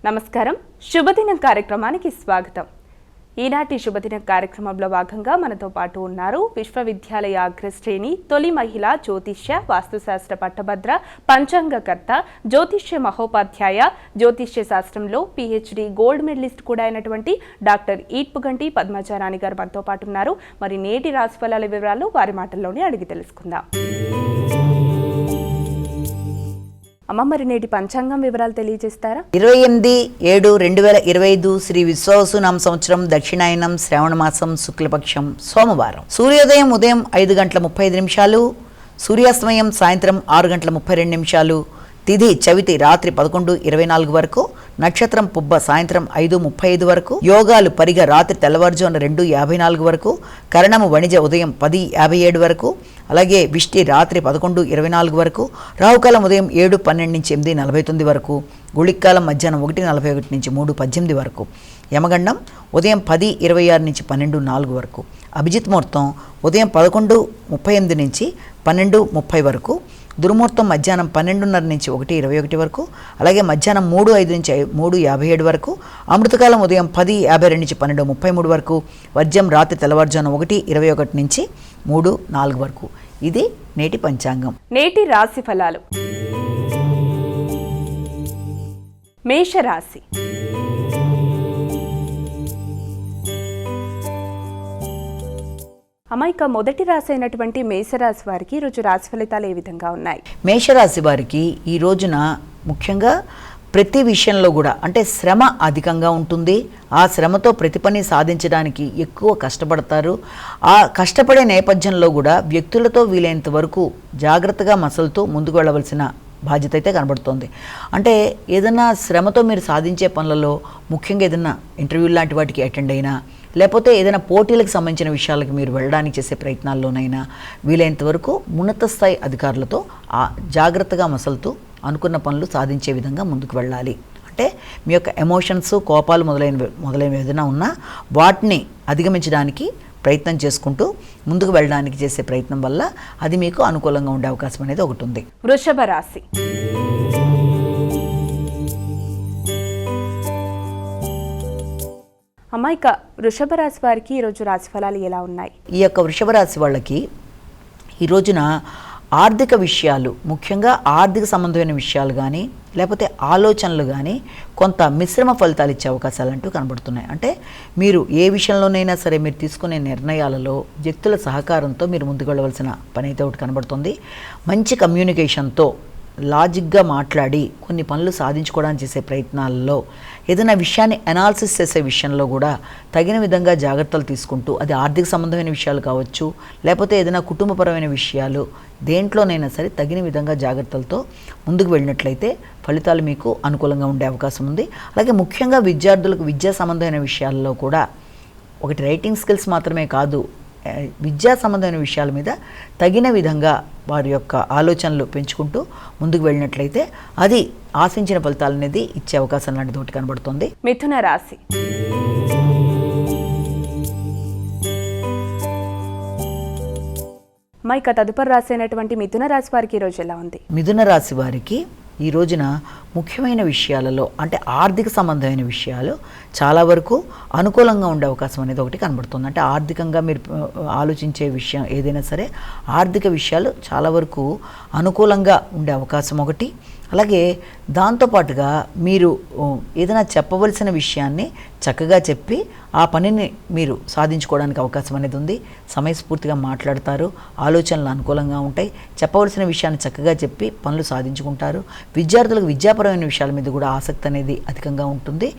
నమస్కారం, శుభదినం కార్యక్రమానికి స్వాగతం. ఈనాటి శుభదినం కార్యక్రమంలో భాగంగా మనతో పాటు ఉన్నారు విశ్వవిద్యాలయ అగ్రశ్రేణి తొలి మహిళా జ్యోతిష్య వాస్తుశాస్త్ర పట్టభద్ర పంచాంగకర్త జ్యోతిష్య మహోపాధ్యాయ జ్యోతిష్య శాస్త్రంలో PhD గోల్డ్ మెడలిస్ట్ కూడా అయినటువంటి డాక్టర్ ఈట్పుగంటి పద్మజారాణి గారు మనతో పాటు ఉన్నారు. మరి నేటి రాశిఫలాల వివరాలు వారి మాటల్లోనే అడిగి తెలుసుకుందాం. అమ్మ, మరి నేటి పంచాంగం వివరాలు తెలియజేస్తారా? 28/7/2025 శ్రీ విశ్వావసునామ సంవత్సరం దక్షిణాయనం శ్రావణ మాసం శుక్లపక్షం సోమవారం. సూర్యోదయం ఉదయం 5:35, సూర్యాస్తమయం సాయంత్రం 6:32, తిథి చవితి రాత్రి 11:24 వరకు, నక్షత్రం పుబ్బ సాయంత్రం 5:35 వరకు, యోగాలు పరిగ రాత్రి తెల్లవారుజామున 2:54 వరకు, కరణము వణిజ ఉదయం 10:57 వరకు, అలాగే విష్టి రాత్రి 11:24 వరకు, రాహుకాలం ఉదయం 7:12 నుంచి 8:49 వరకు, గుళిక్కాలం మధ్యాహ్నం 1:41 నుంచి 3:18 వరకు, యమగండం ఉదయం 10:26 నుంచి 12:04 వరకు, అభిజిత్ ముహూర్తం ఉదయం 11:38 నుంచి 12:30 వరకు, దుర్ముహూర్తం మధ్యాహ్నం 12:30 నుంచి 1:21 వరకు, అలాగే మధ్యాహ్నం 3:05 నుంచి 3:57 వరకు, అమృతకాలం ఉదయం 10:52 నుంచి 12:33 వరకు, వర్జ్యం రాత్రి తెల్లవారుజామున 1:21 నుంచి 3:04 వరకు. ఇది నేటి పంచాంగం. నేటి రాశి ఫలాలు. మేషరాశి. అమ్మాయిక మొదటి రాశి అయినటువంటి మేషరాశి వారికి ఈరోజు రాశి ఫలితాలు ఏ విధంగా ఉన్నాయి? మేషరాశి వారికి ఈ రోజున ముఖ్యంగా ప్రతి విషయంలో కూడా అంటే శ్రమ అధికంగా ఉంటుంది. ఆ శ్రమతో ప్రతి పని సాధించడానికి ఎక్కువ కష్టపడతారు. ఆ కష్టపడే నేపథ్యంలో కూడా వ్యక్తులతో వీలైనంత వరకు జాగ్రత్తగా మసలుతూ ముందుకు వెళ్ళవలసిన బాధ్యత అయితే కనబడుతోంది. అంటే ఏదైనా శ్రమతో మీరు సాధించే పనులలో ముఖ్యంగా ఏదైనా ఇంటర్వ్యూ లాంటి వాటికి అటెండ్ అయినా, లేకపోతే ఏదైనా పోటీలకు సంబంధించిన విషయాలకు మీరు వెళ్ళడానికి చేసే ప్రయత్నాల్లోనైనా వీలైనంత వరకు ఉన్నత స్థాయి అధికారులతో జాగ్రత్తగా మసలుతూ అనుకున్న పనులు సాధించే విధంగా ముందుకు వెళ్ళాలి. అంటే మీ యొక్క ఎమోషన్స్, కోపాలు మొదలైనవి ఏదైనా ఉన్నా వాటిని అధిగమించడానికి ప్రయత్నం చేసుకుంటూ ముందుకు వెళ్ళడానికి చేసే ప్రయత్నం వల్ల అది మీకు అనుకూలంగా ఉండే అవకాశం అనేది ఒకటి ఉంది. వృషభ రాశి. అమ్మాయిక వృషభ రాశి వారికి ఈరోజు రాశి ఫలాలు ఎలా ఉన్నాయి? ఈ యొక్క వృషభ రాశి వాళ్ళకి ఈ రోజున ఆర్థిక విషయాలు, ముఖ్యంగా ఆర్థిక సంబంధమైన విషయాలు కానీ లేకపోతే ఆలోచనలు కానీ కొంత మిశ్రమ ఫలితాలు ఇచ్చే అవకాశాలు అంటూ కనబడుతున్నాయి. అంటే మీరు ఏ విషయంలోనైనా సరే మీరు తీసుకునే నిర్ణయాలలో వ్యక్తుల సహకారంతో మీరు ముందుకు వెళ్ళవలసిన పని అయితే ఒకటి కనబడుతుంది. మంచి కమ్యూనికేషన్తో లాజిక్గా మాట్లాడి కొన్ని పనులు సాధించుకోవడానికి చేసే ప్రయత్నాల్లో ఏదైనా విషయాన్ని అనాలిసిస్ చేసే విషయంలో కూడా తగిన విధంగా జాగ్రత్తలు తీసుకుంటూ, అది ఆర్థిక సంబంధమైన విషయాలు కావచ్చు లేకపోతే ఏదైనా కుటుంబపరమైన విషయాలు, దేంట్లోనైనా సరే తగిన విధంగా జాగ్రత్తలతో ముందుకు వెళ్ళినట్లయితే ఫలితాలు మీకు అనుకూలంగా ఉండే అవకాశం ఉంది. అలాగే ముఖ్యంగా విద్యార్థులకు విద్యా సంబంధమైన విషయాల్లో కూడా ఒకటి రైటింగ్ స్కిల్స్ మాత్రమే కాదు, విద్యా సంబంధమైన విషయాల మీద తగిన విధంగా వారి యొక్క ఆలోచనలు పెంచుకుంటూ ముందుకు వెళ్ళినట్లయితే అది ఆశించిన ఫలితాలు అనేది ఇచ్చే అవకాశం లాంటిది ఒకటి కనబడుతుంది. మిథున రాశి. మైక తదుపరి రాశి అయినటువంటి మిథున రాశి వారికి ఈరోజు ఎలా ఉంది? మిథున రాశి వారికి ఈ రోజున ముఖ్యమైన విషయాలలో అంటే ఆర్థిక సంబంధమైన విషయాలు చాలా వరకు అనుకూలంగా ఉండే అవకాశం అనేది ఒకటి కనబడుతుంది. అంటే ఆర్థికంగా మీరు ఆలోచించే విషయం ఏదైనా సరే ఆర్థిక విషయాలు చాలా వరకు అనుకూలంగా ఉండే అవకాశం ఒకటి. అలాగే దాంతోపాటుగా మీరు ఏదైనా చెప్పవలసిన విషయాన్ని చక్కగా చెప్పి ఆ పనిని మీరు సాధించుకోవడానికి అవకాశం అనేది ఉంది. సమయస్ఫూర్తిగా మాట్లాడతారు, ఆలోచనలు అనుకూలంగా ఉంటాయి, చెప్పవలసిన విషయాన్ని చక్కగా చెప్పి పనులు సాధించుకుంటారు. విద్యార్థులకు విద్యాపరమైన విషయాల మీద కూడా ఆసక్తి అనేది అధికంగా ఉంటుంది.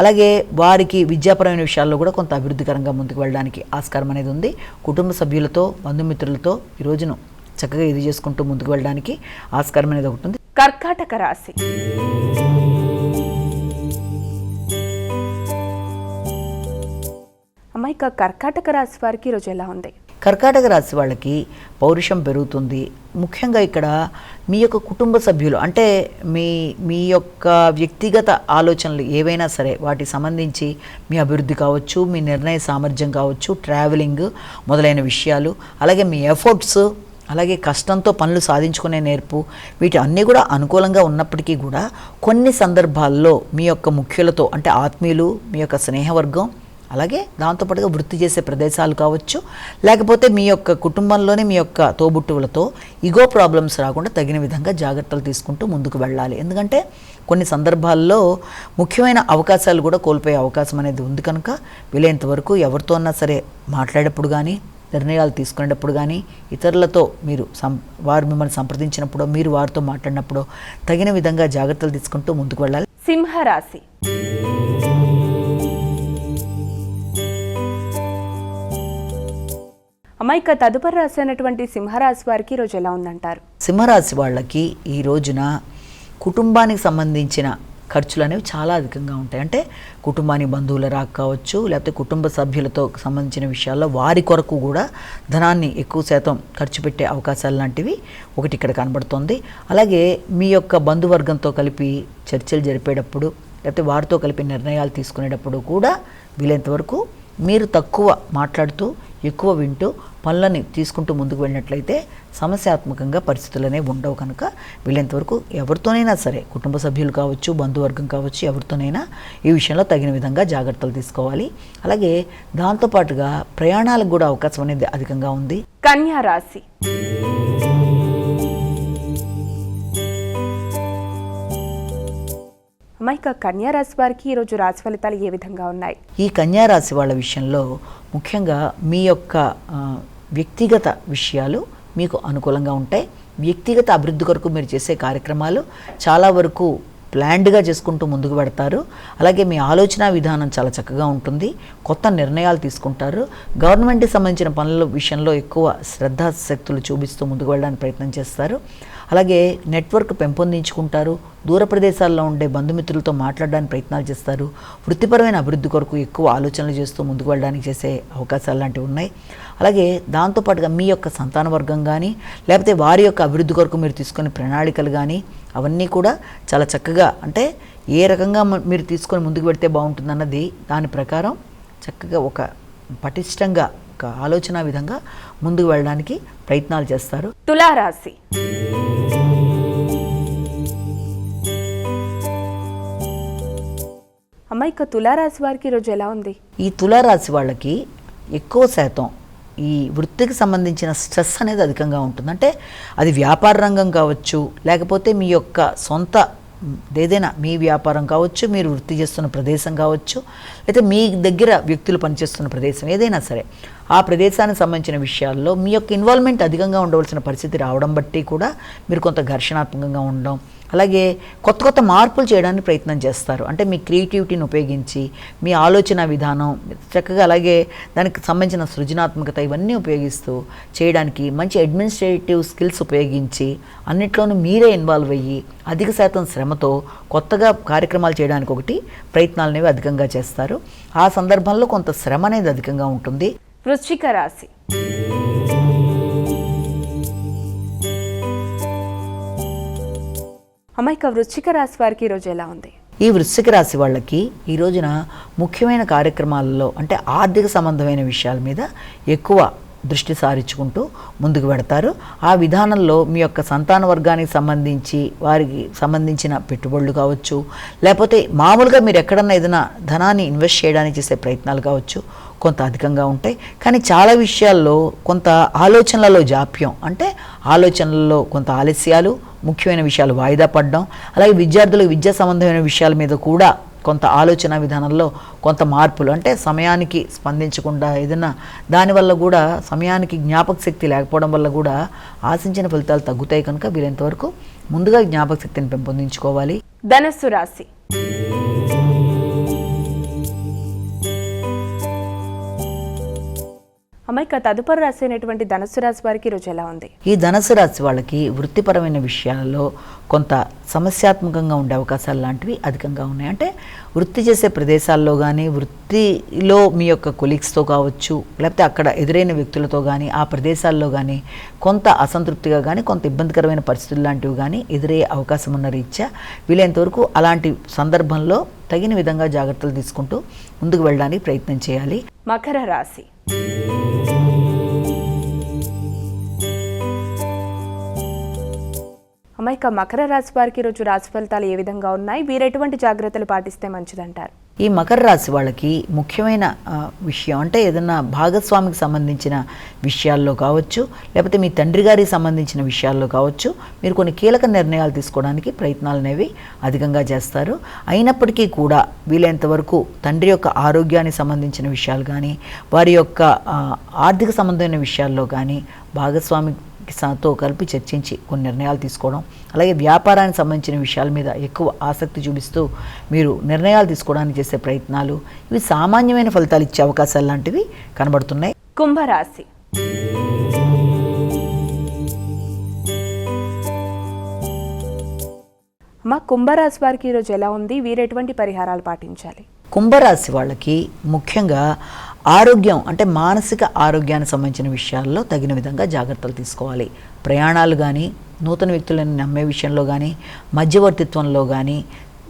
అలాగే వారికి విద్యాపరమైన విషయాల్లో కూడా కొంత అభివృద్ధికరంగా ముందుకు వెళ్ళడానికి ఆస్కారం అనేది ఉంది. కుటుంబ సభ్యులతో, బంధుమిత్రులతో ఈ రోజును చక్కగా ఇది చేసుకుంటూ ముందుకు వెళ్ళడానికి ఆస్కారం అనేది ఒకటి ఉంది. కర్కాటక రాశి. అమ్మాయిక కర్కాటక రాశి వారికి ఈరోజు ఎలా ఉంది? కర్కాటక రాశి వాళ్ళకి పౌరుషం పెరుగుతుంది. ముఖ్యంగా ఇక్కడ మీ యొక్క కుటుంబ సభ్యులు అంటే మీ యొక్క వ్యక్తిగత ఆలోచనలు ఏవైనా సరే వాటికి సంబంధించి మీ అభివృద్ధి కావచ్చు, మీ నిర్ణయ సామర్థ్యం కావచ్చు, ట్రావెలింగ్ మొదలైన విషయాలు, అలాగే మీ ఎఫర్ట్స్, అలాగే కష్టంతో పనులు సాధించుకునే నేర్పు, వీటి అన్నీ కూడా అనుకూలంగా ఉన్నప్పటికీ కూడా కొన్ని సందర్భాల్లో మీ యొక్క ముఖ్యులతో అంటే ఆత్మీయులు, మీ యొక్క స్నేహవర్గం, అలాగే దాంతోపాటుగా వృత్తి చేసే ప్రదేశాలు కావచ్చు, లేకపోతే మీ యొక్క కుటుంబంలోనే మీ యొక్క తోబుట్టువులతో ఇగో ప్రాబ్లమ్స్ రాకుండా తగిన విధంగా జాగ్రత్తలు తీసుకుంటూ ముందుకు వెళ్ళాలి. ఎందుకంటే కొన్ని సందర్భాల్లో ముఖ్యమైన అవకాశాలు కూడా కోల్పోయే అవకాశం అనేది ఉంది కనుక వీలైనంత వరకు ఎవరితో అన్నా సరే మాట్లాడేటప్పుడు కానీ, నిర్ణయాలు తీసుకునేటప్పుడు కానీ, ఇతరులతో మీరు వారు మిమ్మల్ని సంప్రదించినప్పుడు, మీరు వారితో మాట్లాడినప్పుడు తగిన విధంగా జాగ్రత్తలు తీసుకుంటూ ముందుకు వెళ్ళాలి. సింహరాశి. అమ్మాయిక తదుపరి రాశి అయినటువంటి సింహరాశి వారికి ఈరోజు ఎలా ఉందంటారు? సింహరాశి వాళ్ళకి ఈ రోజున కుటుంబానికి సంబంధించిన ఖర్చులు అనేవి చాలా అధికంగా ఉంటాయి. అంటే కుటుంబానికి బంధువుల రాక కావచ్చు, లేకపోతే కుటుంబ సభ్యులతో సంబంధించిన విషయాల్లో వారి కొరకు కూడా ధనాన్ని ఎక్కువ శాతం ఖర్చు పెట్టే అవకాశాలు లాంటివి ఒకటి ఇక్కడ కనబడుతోంది. అలాగే మీ యొక్క బంధువర్గంతో కలిపి చర్చలు జరిపేటప్పుడు, లేకపోతే వారితో కలిపి నిర్ణయాలు తీసుకునేటప్పుడు కూడా వీలైనంత వరకు మీరు తక్కువ మాట్లాడుతూ ఎక్కువ వింటూ పనులని తీసుకుంటూ ముందుకు వెళ్ళినట్లయితే సమస్యాత్మకంగా పరిస్థితులు అనేవి ఉండవు. కనుక వీలైనంతవరకు ఎవరితోనైనా సరే, కుటుంబ సభ్యులు కావచ్చు, బంధువర్గం కావచ్చు, ఎవరితోనైనా ఈ విషయంలో తగిన విధంగా జాగ్రత్తలు తీసుకోవాలి. అలాగే దాంతోపాటుగా ప్రయాణాలకు కూడా అవకాశం అనేది అధికంగా ఉంది. కన్యా రాశి. అమ్మాయిక కన్యా రాశి వారికి ఈరోజు రాశి ఫలితాలు ఏ విధంగా ఉన్నాయి? ఈ కన్యా రాశి వాళ్ళ విషయంలో ముఖ్యంగా మీ యొక్క వ్యక్తిగత విషయాలు మీకు అనుకూలంగా ఉంటాయి. వ్యక్తిగత అభివృద్ధి కొరకు మీరు చేసే కార్యక్రమాలు చాలా వరకు ప్లాన్డ్గా చేసుకుంటూ ముందుకు పెడతారు. అలాగే మీ ఆలోచన విధానం చాలా చక్కగా ఉంటుంది. కొత్త నిర్ణయాలు తీసుకుంటారు. గవర్నమెంట్కి సంబంధించిన పనుల విషయంలో ఎక్కువ శ్రద్ధాశక్తులు చూపిస్తూ ముందుకు వెళ్ళడానికి ప్రయత్నం చేస్తారు. అలాగే నెట్వర్క్ పెంపొందించుకుంటారు. దూర ప్రదేశాల్లో ఉండే బంధుమిత్రులతో మాట్లాడడానికి ప్రయత్నాలు చేస్తారు. వృత్తిపరమైన అభివృద్ధి కొరకు ఎక్కువ ఆలోచనలు చేస్తూ ముందుకు వెళ్ళడానికి చేసే అవకాశాలు లాంటివి ఉన్నాయి. అలాగే దాంతోపాటుగా మీ యొక్క సంతాన వర్గం కానీ, లేకపోతే వారి యొక్క అభివృద్ధి కొరకు మీరు తీసుకునే ప్రణాళికలు కానీ అవన్నీ కూడా చాలా చక్కగా, అంటే ఏ రకంగా మీరు తీసుకొని ముందుకు పెడితే బాగుంటుందన్నది దాని ప్రకారం చక్కగా ఒక పటిష్టంగా ఒక ఆలోచన విధంగా ముందుకు వెళ్ళడానికి ప్రయత్నాలు చేస్తారు. తులారాశి. అమ్మాయిక తులారాశి వారికి ఈరోజు ఎలా ఉంది? ఈ తులారాశి వాళ్ళకి ఎక్కువ శాతం ఈ వృత్తికి సంబంధించిన స్ట్రెస్ అనేది అధికంగా ఉంటుంది. అంటే అది వ్యాపార రంగం కావచ్చు, లేకపోతే మీ యొక్క సొంత ఏదైనా మీ వ్యాపారం కావచ్చు, మీరు వృత్తి చేస్తున్న ప్రదేశం కావచ్చు, లేకపోతే మీ దగ్గర వ్యక్తులు పనిచేస్తున్న ప్రదేశం ఏదైనా సరే, ఆ ప్రదేశానికి సంబంధించిన విషయాల్లో మీ యొక్క ఇన్వాల్వ్మెంట్ అధికంగా ఉండవలసిన పరిస్థితి రావడం బట్టి కూడా మీరు కొంత ఘర్షణాత్మకంగా ఉండడం, అలాగే కొత్త కొత్త మార్పులు చేయడానికి ప్రయత్నం చేస్తారు. అంటే మీ క్రియేటివిటీని ఉపయోగించి, మీ ఆలోచన విధానం చక్కగా, అలాగే దానికి సంబంధించిన సృజనాత్మకత ఇవన్నీ ఉపయోగిస్తూ చేయడానికి మంచి అడ్మినిస్ట్రేటివ్ స్కిల్స్ ఉపయోగించి అన్నిట్లోనూ మీరే ఇన్వాల్వ్ అయ్యి అధిక శాతం శ్రమతో కొత్తగా కార్యక్రమాలు చేయడానికి ఒకటి ప్రయత్నాలు అనేవి అధికంగా చేస్తారు. ఆ సందర్భంలో కొంత శ్రమ అనేది అధికంగా ఉంటుంది. వృశ్చిక రాశి. అమ్మాయిక వృశ్చిక రాశి వారికి ఈరోజు ఎలా ఉంది? ఈ వృశ్చిక రాశి వాళ్ళకి ఈ రోజున ముఖ్యమైన కార్యక్రమాలలో, అంటే ఆర్థిక సంబంధమైన విషయాల మీద ఎక్కువ దృష్టి సారించుకుంటూ ముందుకు పెడతారు. ఆ విధానంలో మీ యొక్క సంతాన వర్గానికి సంబంధించి వారికి సంబంధించిన పెట్టుబడులు కావచ్చు, లేకపోతే మామూలుగా మీరు ఎక్కడన్నా ఏదైనా ధనాన్ని ఇన్వెస్ట్ చేయడానికి చేసే ప్రయత్నాలు కావచ్చు కొంత అధికంగా ఉంటాయి. కానీ చాలా విషయాల్లో కొంత ఆలోచనలలో జాప్యం, అంటే ఆలోచనలలో కొంత ఆలస్యాలు, ముఖ్యమైన విషయాలు వాయిదా పడడం, అలాగే విద్యార్థులకు విద్యా సంబంధమైన విషయాల మీద కూడా కొంత ఆలోచన విధానంలో కొంత మార్పులు, అంటే సమయానికి స్పందించకుండా ఏదైనా దానివల్ల కూడా సమయానికి జ్ఞాపక శక్తి లేకపోవడం వల్ల కూడా ఆశించిన ఫలితాలు తగ్గుతాయి. కనుక వీలైనంతవరకు ముందుగా జ్ఞాపక శక్తిని పెంపొందించుకోవాలి. ధనస్సు రాశి. అమ్మాయిక తదుపరి రాశి అయినటువంటి ధనస్సు రాశి వారికి ఈరోజు ఎలా ఉంది? ఈ ధనస్సు రాశి వాళ్ళకి వృత్తిపరమైన విషయాలలో కొంత సమస్యాత్మకంగా ఉండే అవకాశాలు లాంటివి అధికంగా ఉన్నాయి. అంటే వృత్తి చేసే ప్రదేశాల్లో కానీ, వృత్తిలో మీ యొక్క కొలీగ్స్తో కావచ్చు, లేకపోతే అక్కడ ఎదురైన వ్యక్తులతో కానీ, ఆ ప్రదేశాల్లో కానీ కొంత అసంతృప్తిగా కానీ, కొంత ఇబ్బందికరమైన పరిస్థితులు లాంటివి కానీ ఎదురయ్యే అవకాశం ఉన్న రీత్యా వీలైనంతవరకు అలాంటి సందర్భంలో తగిన విధంగా జాగ్రత్తలు తీసుకుంటూ ముందుకు వెళ్ళడానికి ప్రయత్నం చేయాలి. మకర రాశి. అమ్మ, ఇక మకర రాశి వారికి ఈరోజు రాశి ఫలితాలు ఏ విధంగా ఉన్నాయి? వీరు ఎటువంటి జాగ్రత్తలు పాటిస్తే మంచిదంటారు? ఈ మకర రాశి వాళ్ళకి ముఖ్యమైన విషయం అంటే ఏదన్నా భాగస్వామికి సంబంధించిన విషయాల్లో కావచ్చు, లేకపోతే మీ తండ్రి గారికి సంబంధించిన విషయాల్లో కావచ్చు, మీరు కొన్ని కీలక నిర్ణయాలు తీసుకోవడానికి ప్రయత్నాలు అనేవి అధికంగా చేస్తారు. అయినప్పటికీ కూడా వీలైనంత వరకు తండ్రి యొక్క ఆరోగ్యానికి సంబంధించిన విషయాలు కానీ, వారి యొక్క ఆర్థిక సంబంధమైన విషయాల్లో కానీ భాగస్వామి తో కలిపి చర్చించి కొన్ని నిర్ణయాలు తీసుకోవడం, అలాగే వ్యాపారానికి సంబంధించిన విషయాల మీద ఎక్కువ ఆసక్తి చూపిస్తూ మీరు నిర్ణయాలు తీసుకోవడానికి చేసే ప్రయత్నాలు, ఇవి సామాన్యమైన ఫలితాలు ఇచ్చే అవకాశాలు లాంటివి కనబడుతున్నాయి. కుంభరాశి. అమ్మ, కుంభరాశి వారికి ఈరోజు ఎలా ఉంది? వీరు ఎటువంటి పరిహారాలు పాటించాలి? కుంభరాశి వాళ్ళకి ముఖ్యంగా ఆరోగ్యం అంటే మానసిక ఆరోగ్యానికి సంబంధించిన విషయాల్లో తగిన విధంగా జాగ్రత్తలు తీసుకోవాలి. ప్రయాణాలు కానీ, నూతన వ్యక్తులను నమ్మే విషయంలో కానీ, మధ్యవర్తిత్వంలో కానీ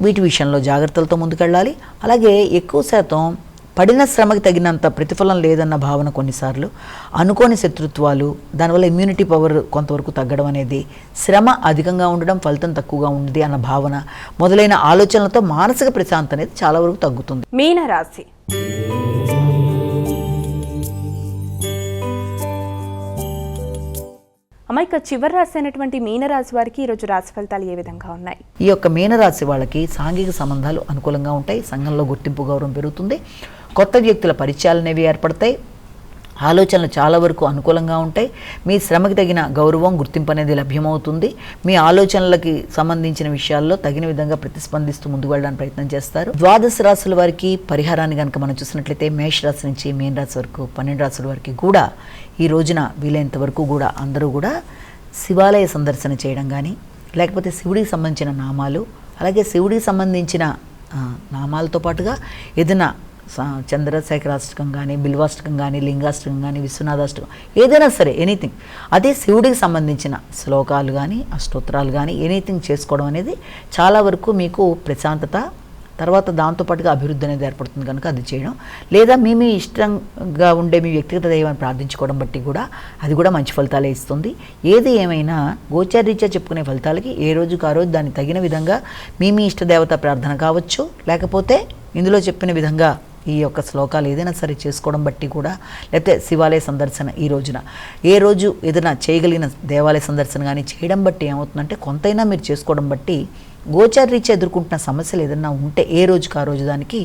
వీటి విషయంలో జాగ్రత్తలతో ముందుకెళ్ళాలి. అలాగే ఎక్కువ శాతం పడిన శ్రమకి తగినంత ప్రతిఫలం లేదన్న భావన కొన్నిసార్లు, అనుకోని శత్రుత్వాలు, దానివల్ల ఇమ్యూనిటీ పవర్ కొంతవరకు తగ్గడం అనేది, శ్రమ అధికంగా ఉండడం ఫలితం తక్కువగా ఉంది అన్న భావన మొదలైన ఆలోచనలతో మానసిక ప్రశాంతత అనేది చాలా వరకు తగ్గుతుంది. మీనరాశి. అమ్మ, ఇక చివరి రాశి అయినటువంటి మీనరాశి వారికి ఈరోజు రాశి ఫలితాలు ఏ విధంగా ఉన్నాయి? ఈ యొక్క మీనరాశి వాళ్ళకి సాంఘిక సంబంధాలు అనుకూలంగా ఉంటాయి. సంఘంలో గుర్తింపు గౌరవం పెరుగుతుంది. కొత్త వ్యక్తుల పరిచయాలు అనేవి ఏర్పడతాయి. ఆలోచనలు చాలా వరకు అనుకూలంగా ఉంటాయి. మీ శ్రమకి తగిన గౌరవం, గుర్తింపు అనేది లభ్యమవుతుంది. మీ ఆలోచనలకి సంబంధించిన విషయాల్లో తగిన విధంగా ప్రతిస్పందిస్తూ ముందుకు వెళ్ళడానికి ప్రయత్నం చేస్తారు. ద్వాదశ రాశుల వారికి పరిహారాన్ని కనుక మనం చూసినట్లయితే మేషరాశి నుంచి మీన రాశి వరకు 12 రాశుల వారికి కూడా ఈ రోజున వీలైనంత వరకు కూడా అందరూ కూడా శివాలయ సందర్శన చేయడం కానీ, లేకపోతే శివుడికి సంబంధించిన నామాలు, అలాగే శివుడికి సంబంధించిన నామాలతో పాటుగా ఏదైనా చంద్రశేఖరాష్టకం కానీ, బిల్వాష్టకం కానీ, లింగాష్టకం కానీ, విశ్వనాథాష్టకం ఏదైనా సరే ఎనీథింగ్, అదే శివుడికి సంబంధించిన శ్లోకాలు కానీ, అష్టోత్తరాలు కానీ ఎనీథింగ్ చేసుకోవడం అనేది చాలా వరకు మీకు ప్రశాంతత, తర్వాత దాంతోపాటుగా అభివృద్ధి అనేది ఏర్పడుతుంది కనుక అది చేయడం, లేదా మీ ఇష్టంగా ఉండే మీ వ్యక్తిగత దైవాన్ని ప్రార్థించుకోవడం బట్టి కూడా అది కూడా మంచి ఫలితాలే ఇస్తుంది. ఏది ఏమైనా గోచారీత్యా చెప్పుకునే ఫలితాలకి ఏ రోజుకు ఆ రోజు దాన్ని తగిన విధంగా మీ ఇష్టదేవత ప్రార్థన కావచ్చు, లేకపోతే ఇందులో చెప్పిన విధంగా ఈ యొక్క శ్లోకాలు ఏదైనా సరే చేసుకోవడం బట్టి కూడా, లేకపోతే శివాలయ సందర్శన ఈ రోజున ఏ రోజు ఏదైనా చేయగలిగిన దేవాలయ సందర్శన కానీ చేయడం బట్టి ఏమవుతుందంటే కొంతైనా మీరు చేసుకోవడం బట్టి గోచారీత్యా ఎదుర్కొంటున్న సమస్యలు ఏదైనా ఉంటే ఏ రోజుకి ఆ రోజు దానికి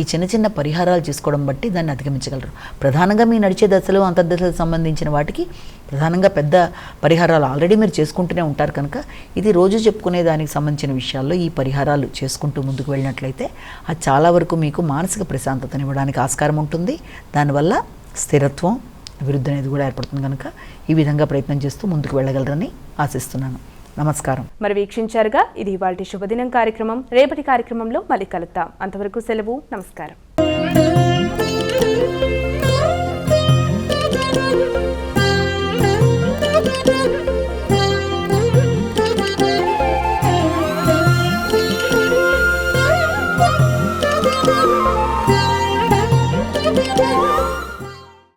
ఈ చిన్న చిన్న పరిహారాలు చేసుకోవడం బట్టి దాన్ని అధిగమించగలరు. ప్రధానంగా మీ నడిచే దశలు, అంతర్దశలకు సంబంధించిన వాటికి ప్రధానంగా పెద్ద పరిహారాలు ఆల్రెడీ మీరు చేసుకుంటూనే ఉంటారు కనుక ఇది రోజు చెప్పుకునే దానికి సంబంధించిన విషయాల్లో ఈ పరిహారాలు చేసుకుంటూ ముందుకు వెళ్ళినట్లయితే అది చాలా వరకు మీకు మానసిక ప్రశాంతతను ఇవ్వడానికి ఆస్కారం ఉంటుంది. దానివల్ల స్థిరత్వం, అభివృద్ధి అనేది కూడా ఏర్పడుతుంది కనుక ఈ విధంగా ప్రయత్నం చేస్తూ ముందుకు వెళ్ళగలరని ఆశిస్తున్నాను. నమస్కారం. మరి వీక్షించారుగా, ఇది ఇవాల్టి శుభదినం కార్యక్రమం. రేపటి కార్యక్రమంలో మళ్ళీ కలుద్దాం. అంతవరకు సెలవు. నమస్కారం.